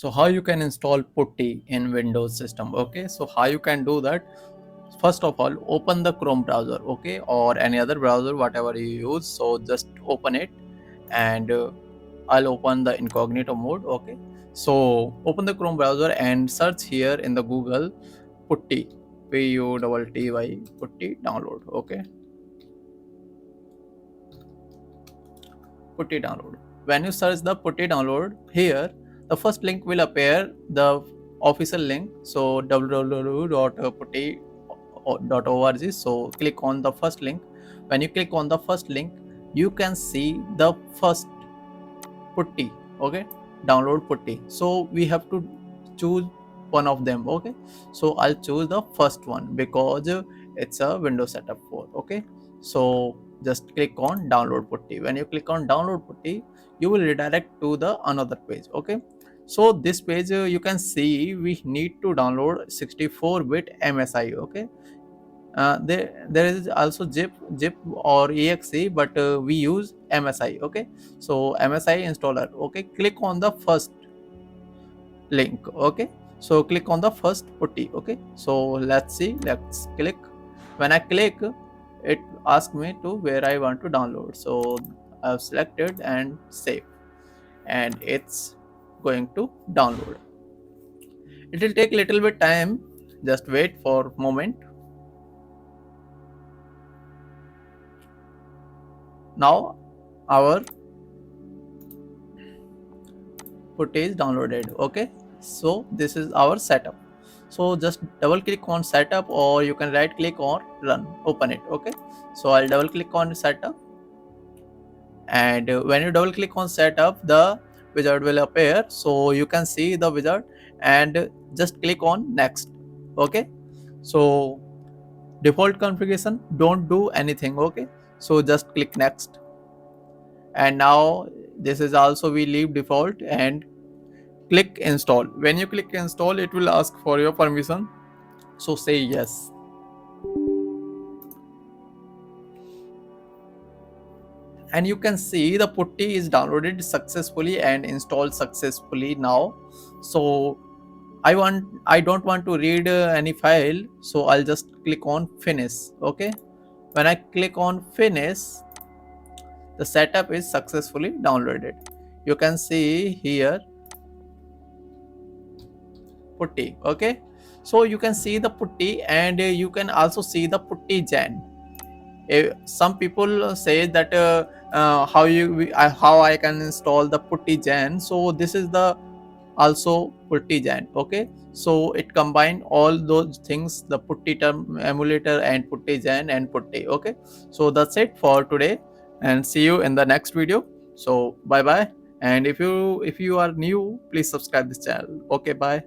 So how you can install PuTTY in Windows system? Okay, so how you can do that? First of all, open the Chrome browser, okay, or any other browser, whatever you use. So just open it, and I'll open the incognito mode. Okay, so open the Chrome browser and search here in the Google PuTTY, PuTTY, PuTTY download. Okay, PuTTY download. When you search the PuTTY download here, the first link will appear, the official link. So www.putty.org. So click on the first link. When you click on the first link, you can see the first PuTTY. Okay, download PuTTY. So we have to choose one of them. Okay, so I'll choose the first one because it's a Windows setup 4. Okay, so just click on download PuTTY. When you click on download PuTTY, you will redirect to the another page. Okay, so this page you can see we need to download 64-bit MSI. Okay, there is also zip or exe, but we use MSI. Okay, so MSI installer. Okay, click on the first link. Okay, so click on the first PuTTY. Okay, so let's click. When I click, it asks me to where I want to download. So I've selected and save, and it's going to download. It will take little bit time. Just wait for a moment. Now our PuTTY is downloaded. Okay, so this is our setup. So just double click on setup, or you can right click on run, open it. Okay, so I'll double click on setup, and when you double click on setup, the wizard will appear. So you can see the wizard, and just click on next. Okay, so default configuration, don't do anything. Okay, so just click next, and now this is also we leave default and click install. When you click install, it will ask for your permission, so say yes. And you can see the PuTTY is downloaded successfully and installed successfully now. So I don't want to read any file, so I'll just click on finish. Okay, when I click on finish, the setup is successfully downloaded. You can see here PuTTY. Okay, so you can see the PuTTY, and you can also see the PuTTY gen. Some people say that how I can install the PuTTY gen. So this is the also PuTTY gen. Okay, so it combine all those things, the PuTTY term emulator and PuTTY gen and PuTTY. Okay, so that's it for today, and see you in the next video. So bye bye, and if you are new, please subscribe this channel. Okay, bye.